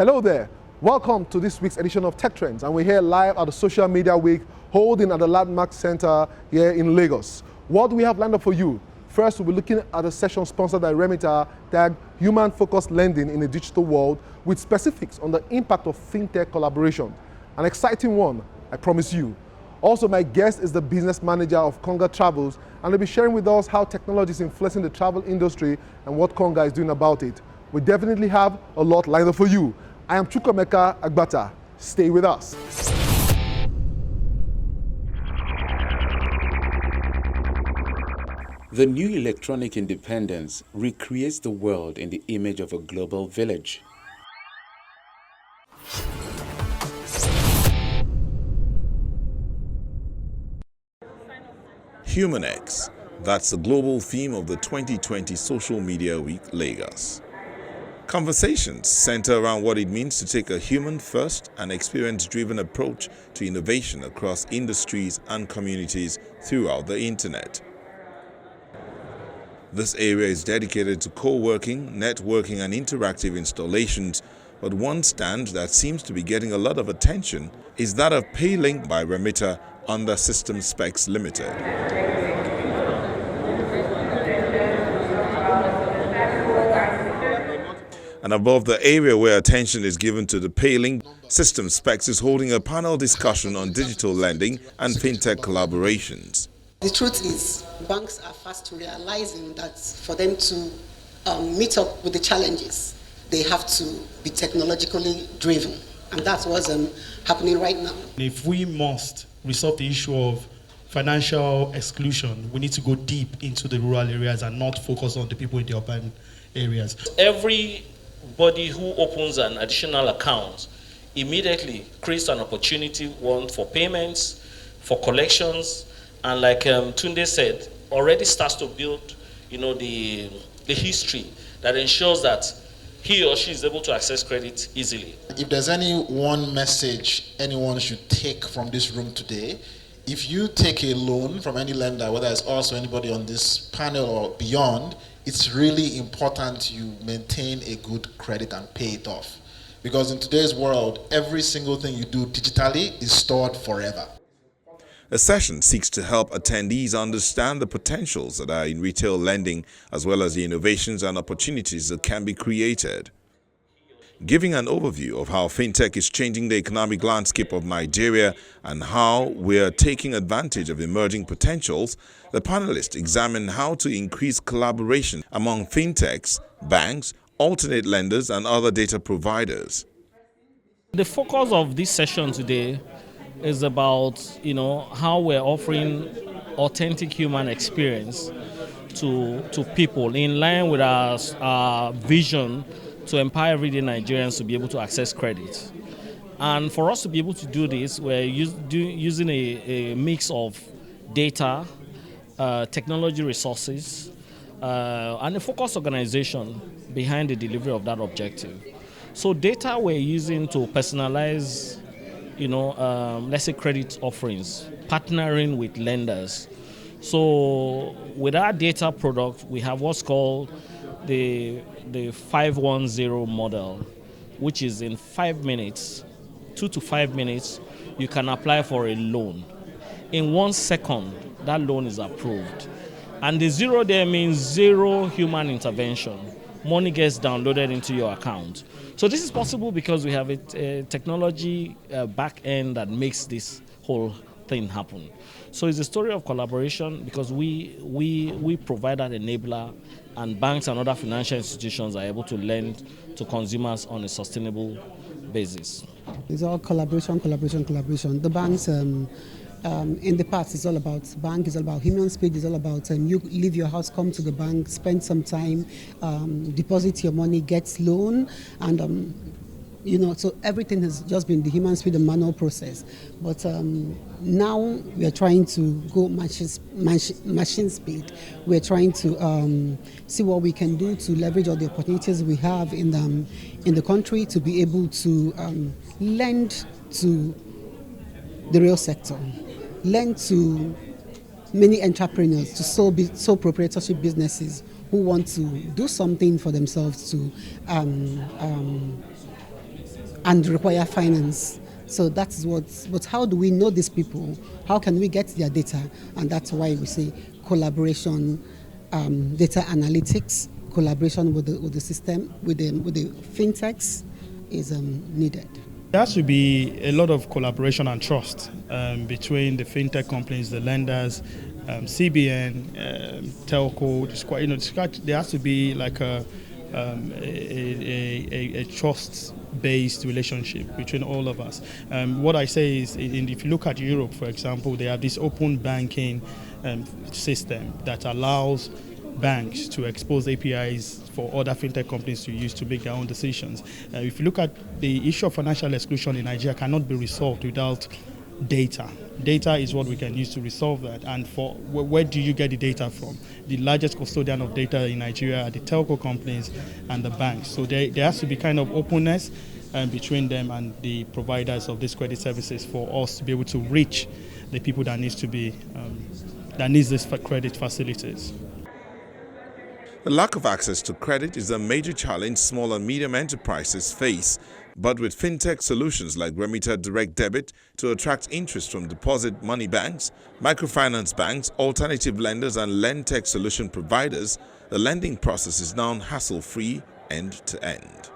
Hello there. Welcome to this week's edition of Tech Trends, and we're here live at the Social Media Week holding at the Landmark Center here in Lagos. What do we have lined up for you? First, we'll be looking at a session sponsored by Remita tagged Human-Focused Lending in a Digital World with specifics on the impact of Fintech collaboration. An exciting one, I promise you. Also, my guest is the business manager of Conga Travels, and they'll be sharing with us how technology is influencing the travel industry and what Conga is doing about it. We definitely have a lot lined up for you. I am Chukwemeka Agbata. Stay with us. The new electronic independence recreates the world in the image of a global village. HumanX, that's the global theme of the 2020 Social Media Week Lagos. Conversations center around what it means to take a human-first and experience-driven approach to innovation across industries and communities throughout the internet. This area is dedicated to co-working, networking and interactive installations, but one stand that seems to be getting a lot of attention is that of PayLink by Remita under System Specs Limited. And above the area where attention is given to the PayLink, System Specs is holding a panel discussion on digital lending and fintech collaborations. The truth is, banks are fast realizing that for them to meet up with the challenges, they have to be technologically driven. And that's what's happening right now. If we must resolve the issue of financial exclusion, we need to go deep into the rural areas and not focus on the people in the urban areas. Everybody who opens an additional account immediately creates an opportunity, one for payments, for collections, and like Tunde said, already starts to build, the history that ensures that he or she is able to access credit easily. If there's any one message anyone should take from this room today, if you take a loan from any lender, whether it's us or anybody on this panel or beyond, it's really important you maintain a good credit and pay it off. Because in today's world, every single thing you do digitally is stored forever. The session seeks to help attendees understand the potentials that are in retail lending, as well as the innovations and opportunities that can be created. Giving an overview of how fintech is changing the economic landscape of Nigeria and how we are taking advantage of emerging potentials, the panelists examine how to increase collaboration among fintechs, banks, alternate lenders, and other data providers. The focus of this session today is about, how we're offering authentic human experience to people in line with our vision to empower everyday Nigerians to be able to access credit. And for us to be able to do this, we're using a mix of data, technology resources, and a focused organization behind the delivery of that objective. So data we're using to personalize, let's say credit offerings, partnering with lenders. So with our data product, we have what's called the 510 model, which is in 5 minutes, 2 to 5 minutes, you can apply for a loan. In 1 second, that loan is approved. And the zero there means zero human intervention. Money gets downloaded into your account. So this is possible because we have a technology back end that makes this whole thing happen. So it's a story of collaboration because we provide that enabler, and banks and other financial institutions are able to lend to consumers on a sustainable basis. It's all collaboration. The banks, in the past, it's all about bank, it's all about human speed, it's all about you leave your house, come to the bank, spend some time, deposit your money, get loan, and so everything has just been the human speed and manual process. But now we are trying to go machine speed. We're trying to see what we can do to leverage all the opportunities we have in the country to be able to lend to the real sector, lend to many entrepreneurs, to sole proprietorship businesses who want to do something for themselves to and require finance. So that's but how do we know these people? How can we get their data? And that's why we say collaboration, data analytics, collaboration with the system, with the fintechs is needed. There has to be a lot of collaboration and trust between the fintech companies, the lenders, CBN, telco. There has to be like a trust-based relationship between all of us. What I say is, if you look at Europe, for example, they have this open banking system that allows banks to expose APIs for other fintech companies to use to make their own decisions. If you look at the issue of financial exclusion in Nigeria, cannot be resolved without data. Data is what we can use to resolve that. And for where do you get the data from? The largest custodian of data in Nigeria are the telco companies and the banks. So there has to be kind of openness between them and the providers of these credit services for us to be able to reach the people that needs these credit facilities. The lack of access to credit is a major challenge small and medium enterprises face, but with fintech solutions like Remita Direct Debit to attract interest from deposit money banks, microfinance banks, alternative lenders and LendTech solution providers, the lending process is now hassle-free end-to-end.